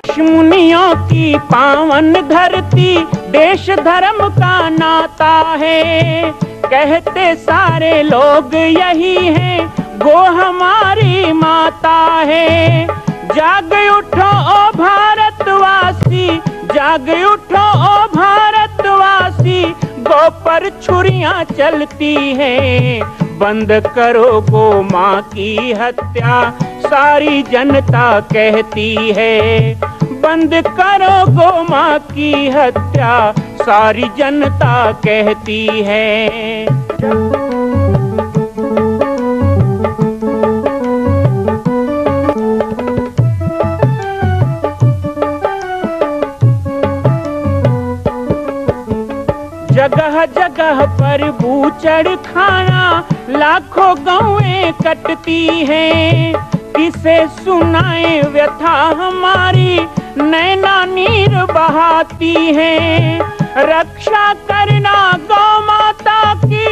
ऋषि मुनियों की पावन धरती, देश धर्म का नाता है। कहते सारे लोग यही हैं, गो हमारी माता है। जाग उठो ओ भारतवासी, जाग उठो ओ भारतवासी, गो पर छुरियां चलती हैं। बंद करो गो माँ की हत्या, सारी जनता कहती है। बंद करो गो माँ की हत्या, सारी जनता कहती है। जगह जगह पर बूचड़ खाना, लाखों गौएं कटती हैं। किसे सुनाए व्यथा हमारी, नैना नीर बहाती हैं। रक्षा करना गौ माता की,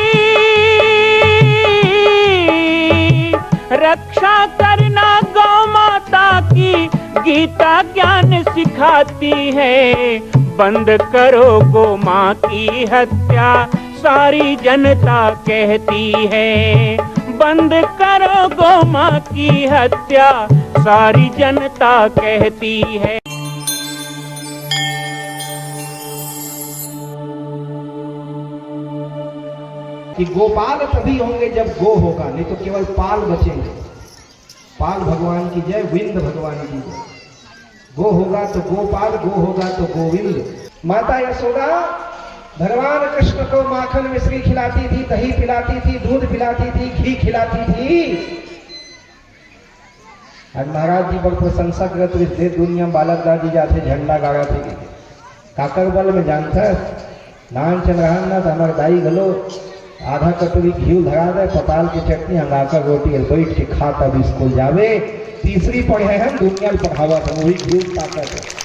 रक्षा करना गौ माता की, गीता ज्ञान सिखाती है। बंद करो गो माँ की हत्या, सारी जनता कहती है। बंद करो गो माँ की हत्या, सारी जनता कहती है। कि गोपाल तभी होंगे जब गो होगा, नहीं तो केवल पाल बचेंगे। पाल भगवान की जय, विंद भगवान की जय। गो होगा तो गोपाल, गो होगा तो गोविंद। माता यशोदा भगवान कृष्ण को माखन मिश्री खिलाती थी, दही पिलाती थी, दूध पिलाती थी, घी खिलाती थी। और महाराज जी बड़ प्रशंसा करते इस दुनिया में बालक दादी जाते झंडा गाड़ा थे। काकर बल में जानता नान चल रहा ना तो हमारे दाई गलो आधा कटोरी घी धरा दे, पताल की चटनी हंगाकर रोटी बैठ के खा तब स्कूल जावे। तीसरी पढ़े हैं दुनिया में पढ़ावा था, वही घी ताकत है।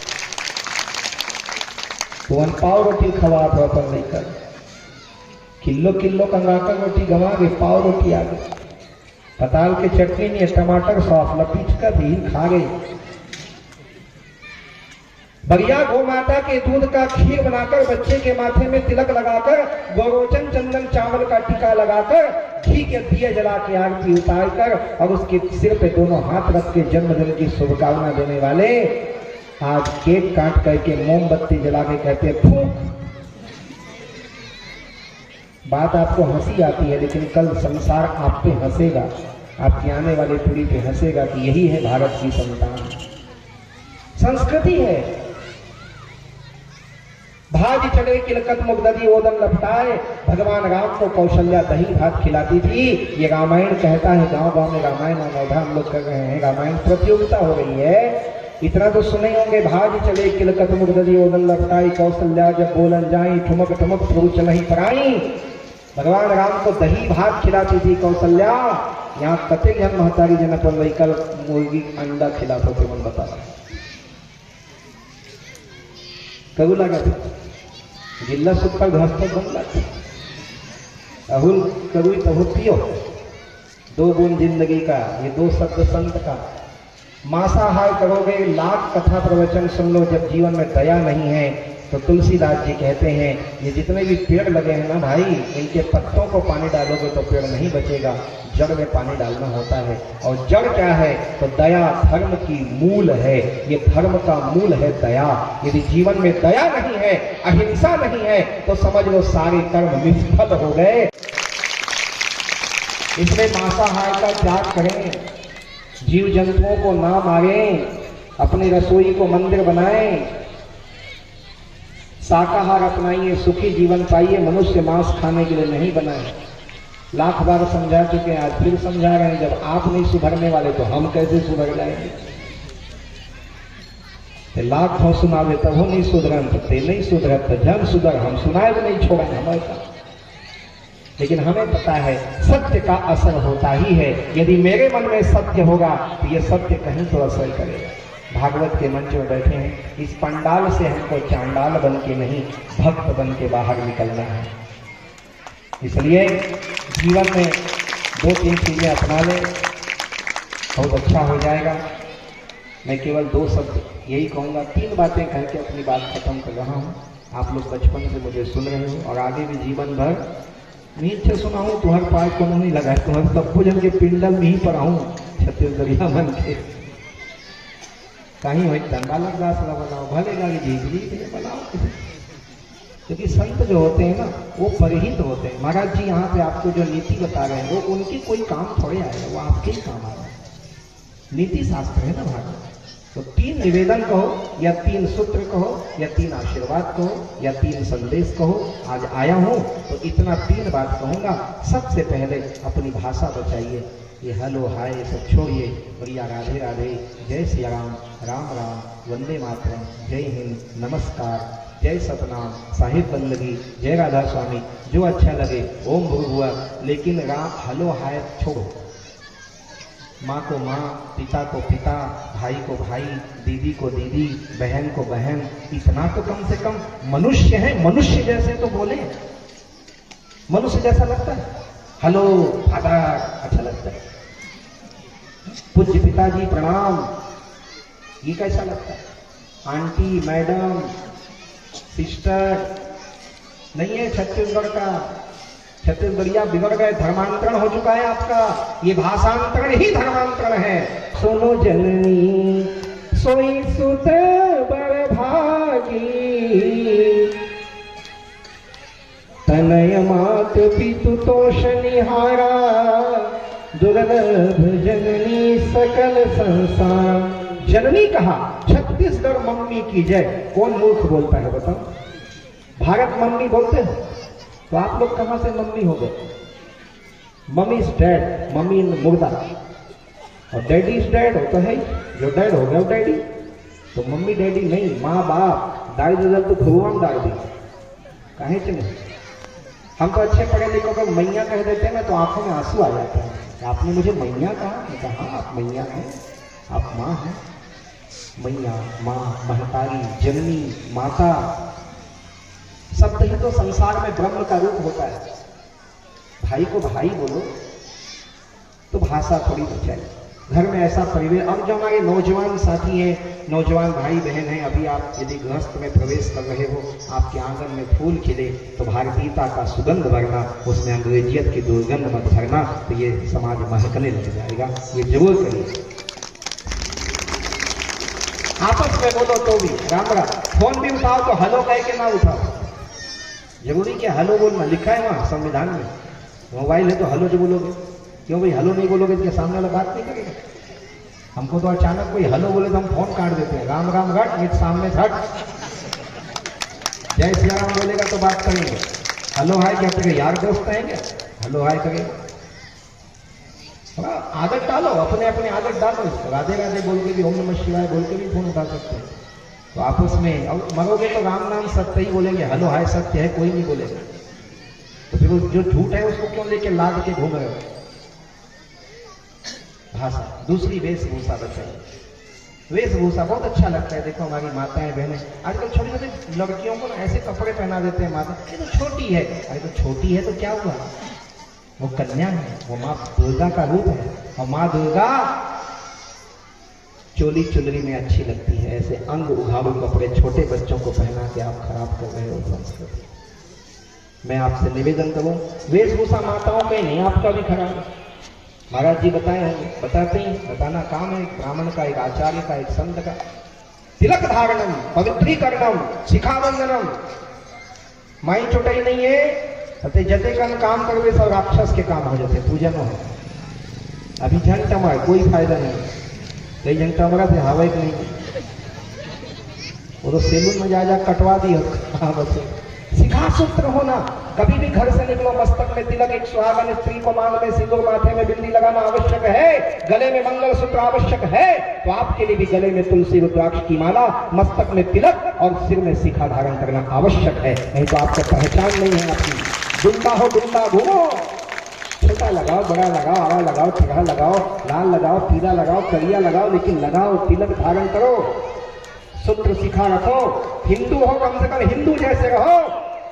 तो वन पाव रोटी खवा था पर नहीं कर, किलो किलो कंगाकर रोटी गंवा गई, पाव रोटी आ गई। पताल की चटनी नहीं, टमाटर सॉस लपीट कर दी खा गई। बढ़िया गौ माता के दूध का खीर बनाकर बच्चे के माथे में तिलक लगाकर, गौरोचन चंदन चावल का टीका लगाकर, घी के दिए जला के आरती उतार कर और उसके सिर पे दोनों हाथ रख के जन्मदिन की शुभकामना देने वाले आज केक काट करके मोमबत्ती जला के कहते फूंक। बात आपको हंसी आती है, लेकिन कल संसार आप पे हंसेगा, आपकी आने वाली पीढ़ी पे हंसेगा कि यही है भारत की संतान, संस्कृति है। भाज चले किलकत मुगददी ओदन लपटाए, भगवान राम को कौशल्या दही भात खिलाती थी। ये रामायण कहता है, गांव गांव में रामायण अनौधा हम लोग कर रहे हैं, रामायण प्रतियोगिता हो रही है। इतना तो सुने होंगे, भाज चले किलकत मुगददी ओदन लपटाई, कौशल्या जब बोलन जाई, ठुमक ठुमक प्रभु चलहि पराई। भगवान राम को दही भात खिलाती थी कौशल्या। यहाँ कते जन महतारी जन अपन वही कल मुर्गी अंडा खिलाते थे, मन बता कबू लगा था जिला सुखल घास पर बन लगा अहुल कबू तहु पियो। दो गुण जिंदगी का, ये दो शब्द संत का। मांसाहार करोगे, लाख कथा प्रवचन सुन लो, जब जीवन में दया नहीं है तो तुलसीदास जी कहते हैं ये जितने भी पेड़ लगे हैं ना भाई, इनके पत्तों को पानी डालोगे तो पेड़ नहीं बचेगा, जड़ में पानी डालना होता है। और जड़ क्या है तो दया धर्म की मूल है, ये धर्म का मूल है दया। यदि जीवन में दया नहीं है, अहिंसा नहीं है, तो समझ लो सारे कर्म निष्फल हो गए। इसमें मांसाहार का त्याग करें, जीव जंतुओं को ना मारें, अपनी रसोई को मंदिर बनाएं, शाकाहार अपनाइए, सुखी जीवन पाइए। मनुष्य मांस खाने के लिए नहीं बनाए। लाख बार समझा चुके हैं, आज फिर समझा रहे हैं। जब आप नहीं सुधरने वाले तो हम कैसे सुधर जाएंगे? ते लाख हो सुनावे तब हो नहीं सुधरन, तो ते नहीं सुधरत तो जन सुधर, हम सुनाए तो नहीं छोड़े हमें। लेकिन हमें पता है सत्य का असर होता ही है। यदि मेरे मन में सत्य होगा तो ये सत्य कहीं तो असर करेगा। भागवत के मंच में बैठे हैं, इस पंडाल से हमको चांडाल बन के नहीं, भक्त बन के बाहर निकलना है। इसलिए जीवन में दो तीन चीजें अपना ले, बहुत अच्छा हो जाएगा। मैं केवल 2 शब्द यही कहूँगा, 3 बातें कह के अपनी बात खत्म कर रहा हूँ। आप लोग बचपन से मुझे सुन रहे हो और आगे भी जीवन भर नीचे सुनाऊँ। तुम्हारे पास को नहीं लगा, तुम्हारे सब भोजन के पिंडल में ही पढ़ाऊँ छत्तीसगढ़िया मन के कहीं वही दंगा लग दासला बनाओ, भले गाड़ी झीझरी के लिए बनाओ। क्योंकि संत जो होते हैं ना वो परिहित होते हैं। महाराज जी यहाँ पे आपको जो नीति बता रहे हैं वो उनकी कोई काम थोड़े आएगा, वो आपके ही काम आ रहा है। नीति शास्त्र है ना महाराज। तो 3 निवेदन कहो या 3 सूत्र कहो या 3 आशीर्वाद कहो या 3 संदेश कहो। आज आया हूं तो इतना 3 बात कहूंगा। सबसे पहले अपनी भाषा बचाइए, ये हेलो हाय सब छोड़िए, बढ़िया राधे राधे, जय सिया राम, राम राम, वंदे मातरम, जय हिंद, नमस्कार, जय सतनाम, साहिब बंदगी, जय राधा स्वामी, जो अच्छा लगे, ओम भूर्भुवः। लेकिन राम हेलो हाय छोड़ो। माँ को माँ, पिता को पिता, भाई को भाई, दीदी को दीदी, बहन को बहन, इतना तो कम से कम मनुष्य है, मनुष्य जैसे तो बोले। मनुष्य जैसा लगता है हेलो फादर, अच्छा लगता है। पूज्य पिताजी प्रणाम, ये कैसा लगता है। आंटी, मैडम, सिस्टर नहीं है छत्तीसगढ़ का। छत्तीसगढ़िया बिगड़ गए, धर्मांतरण हो चुका है आपका। ये भाषांतरण ही धर्मांतरण है। सोनो जननी सोई सुत बर भागी, तनय मात पितु तोष निहारा, दुर्लभ जननी सकल संसार। जननी कहा, छत्तीसगढ़ मम्मी की जय। कौन मूर्ख बोलता है बताओ। भारत मम्मी बोलते हैं तो आप लोग कहां से मम्मी हो गए। मम्मी इज डैड, मम्मी मुर्दा, और डैडी इज डैड होता है। जो डैड हो गया वो डैडी। तो मम्मी डैडी नहीं, माँ बाप। दाई ददल तो खुरुआम दाई दी कहे चले। हम तो अच्छे पढ़े लिखों को मैया कह देते हैं ना तो आंखों में आंसू आ जाते हैं। आपने मुझे मैया कहा, मैं कहा हाँ आप मैया हैं, आप माँ हैं। मैया, माँ, महतारी, जननी, माता, शब्द ही तो संसार में ब्रह्म का रूप होता है। भाई को भाई बोलो तो भाषा थोड़ी बचाए। घर में ऐसा परिवेश। अब जो हमारे नौजवान साथी हैं, नौजवान भाई बहन हैं, अभी आप यदि गृहस्थ में प्रवेश कर रहे हो, आपके आंगन में फूल खिले तो भारतीयता का सुगंध भरना, उसमें अंग्रेजियत की दुर्गंध मत भरना, तो ये समाज महकने लग जाएगा। ये जरूर करिए। आपस में बोलो तो भी राम राम। फोन भी उठाओ तो हेलो कह के ना उठाओ। जरूरी क्या हेलो बोलना, लिखा है वहां संविधान में। मोबाइल है तो हेलो जो बोलोगे। क्यों भाई हेलो नहीं बोलोगे तो सामने वाला बात नहीं करेगा। हमको तो अचानक कोई हेलो बोले तो हम फोन काट देते हैं। राम राम घट, नहीं सामने झट। जय सिया राम बोलेगा तो बात करेंगे। हेलो हाय क्या करेंगे, यार दोस्त हैं क्या हेलो हाय करेगा। आदत डालो, अपने अपने आदत डालो। राधे राधे बोल के भी, ओम नमः शिवाय बोल के भी फोन उठा सकते हैं। तो आपस में अब मरोगे तो राम नाम सत्य ही बोलेंगे। हेलो हाय सत्य है, कोई नहीं बोलेगा। तो फिर जो झूठ है उसको क्यों लेके लाद के घूम रहे हो। भाषा। दूसरी वेशभूषा बताइए। वेशभूषा बहुत अच्छा लगता है। देखो हमारी माताएं बहनें आजकल छोटी छोटी लड़कियों को ना ऐसे कपड़े पहना देते हैं। माता ये तो छोटी है। अरे तो छोटी है तो क्या हुआ, वो कन्या है, वो माँ दुर्गा का रूप है। और माँ दुर्गा चोली चुनरी में अच्छी लगती है। ऐसे अंग उघाड़ू कपड़े छोटे बच्चों को पहना के आप खराब कर रहे हो संस्कृति। मैं आपसे निवेदन करूं, वेशभूषा माताओं में नहीं, आपका भी खराब है। महाराज जी बताए होंगे, बताते ही बताना काम है एक ब्राह्मण का, एक आचार्य का, एक संत का। तिलक धारणम, पवित्रीकरणम, शिखाबंधनम। माई चोटाई नहीं है अते जते का काम करवे सब राक्षस के काम हो जाते, पूजन हो। अभी झंट हमारे कोई फायदा नहीं। कई झंट हमारा से हवा ही नहीं, वो तो सेलून में जा कटवा दी बस। शिखा सूत्र होना, कभी भी घर से निकलो मस्तक में तिलक, एक सुहागन स्त्री को मांग में सिंदूर, माथे में बिंदी लगाना आवश्यक है, गले में मंगल सूत्र आवश्यक है। तो आपके लिए भी गले में तुलसी रुद्राक्ष की माला, मस्तक में तिलक और सिर में शिखा धारण करना आवश्यक है। नहीं तो आपको पहचान नहीं है आपकी। डुंडा हो डुंडा घूमो, छोटा लगाओ, बड़ा लगाओ, आड़ा लगाओ, चिढ़ा लगाओ, लाल लगाओ, पीला लगाओ, करिया लगाओ, लेकिन लगाओ, तिलक धारण करो, सूत्र शिखा रखो। हिंदू हो कम से कम हिंदू जैसे रहो।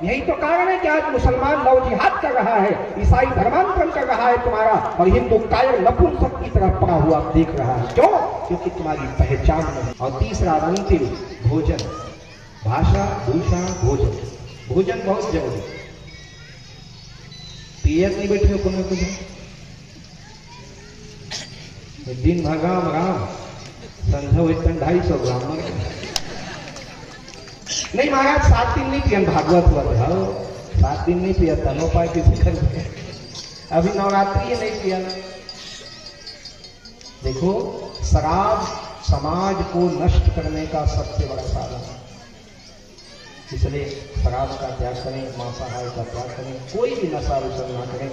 यही तो कारण है कि आज मुसलमान लव जिहाद कर रहा है, ईसाई धर्मांतरण कर रहा है तुम्हारा, और हिंदू कायर नपुंसक की तरफ पड़ा हुआ देख रहा है। क्यों? क्योंकि तुम्हारी पहचान नहीं। और तीसरा अंतिम, भोजन। भाषा, भूषा, भोजन। भोजन बहुत जरूरी। पियत नहीं बैठे हो कुछ दिन भर राम राम, संध्या 250 ग्राम नहीं महाराज, 7 दिन नहीं पियन, भागवत हुआ था 7 दिन नहीं पिया था, नो पाए किसी कर अभी नवरात्रि नहीं पिया। देखो, शराब समाज को नष्ट करने का सबसे बड़ा साधन है, इसलिए शराब का त्याग करें, मांसाहार का त्याग करें, कोई भी नशा रुचन ना करें।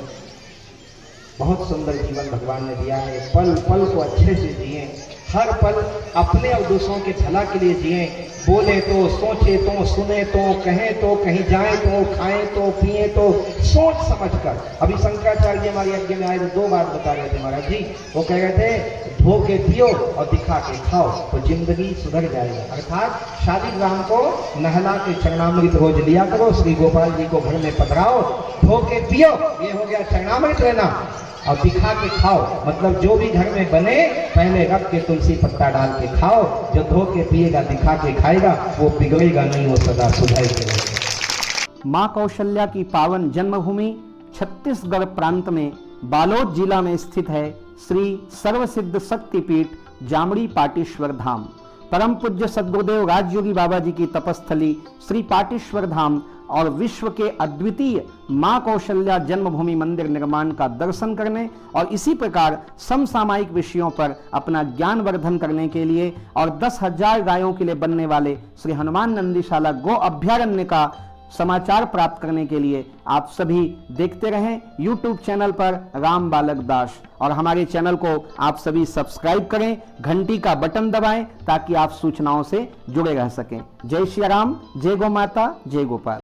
बहुत सुंदर जीवन भगवान ने दिया है, पल पल को अच्छे से जिए, हर पल अपने और दूसरों के भला के लिए जिए। बोले तो, सोचे तो, सुने तो, कहें तो, कहीं जाए तो, खाएं तो, पिए तो, सोच समझ कर। अभी शंकराचार्य जी हमारे यज्ञ में आए तो 2 बात बता रहे थे महाराज जी। वो कह रहे थे धो के पियो और दिखा के खाओ तो जिंदगी सुधर जाएगी। अर्थात शालिग्राम को नहला के चरणामृत रोज लिया करो, श्री गोपाल जी को घर में पधराओ, धो के पियो, ये हो गया चरणामृत लेना, और दिखा के खाओ, मतलब जो भी घर में बने पहले रख के तुलसी पत्ता डाल के खाओ। जो धो के पिएगा, दिखा के खाएगा, वो बिगड़ेगा नहीं, वो सदा सुधरेगा। मां कौशल्या की पावन जन्मभूमि छत्तीसगढ़ प्रांत में बालोद जिला में स्थित है श्री सर्वसिद्ध शक्तिपीठ जामड़ी पाटेश्वर धाम। परम पूज्य सद्गुरुदेव राजयोगी बाबा जी की तपस्थली श्री पाटेश्वर धाम और विश्व के अद्वितीय मां कौशल्या जन्मभूमि मंदिर निर्माण का दर्शन करने और इसी प्रकार समसामयिक विषयों पर अपना ज्ञान वर्धन करने के लिए और 10,000 गायों के लिए बनने वाले श्री हनुमान नंदीशाला गो अभ्यारण्य का समाचार प्राप्त करने के लिए आप सभी देखते रहें YouTube चैनल पर राम बालक दास, और हमारे चैनल को आप सभी सब्सक्राइब करें, घंटी का बटन दबाएं ताकि आप सूचनाओं से जुड़े रह सकें। जय श्री राम, जय गौ माता, जय गोपाल।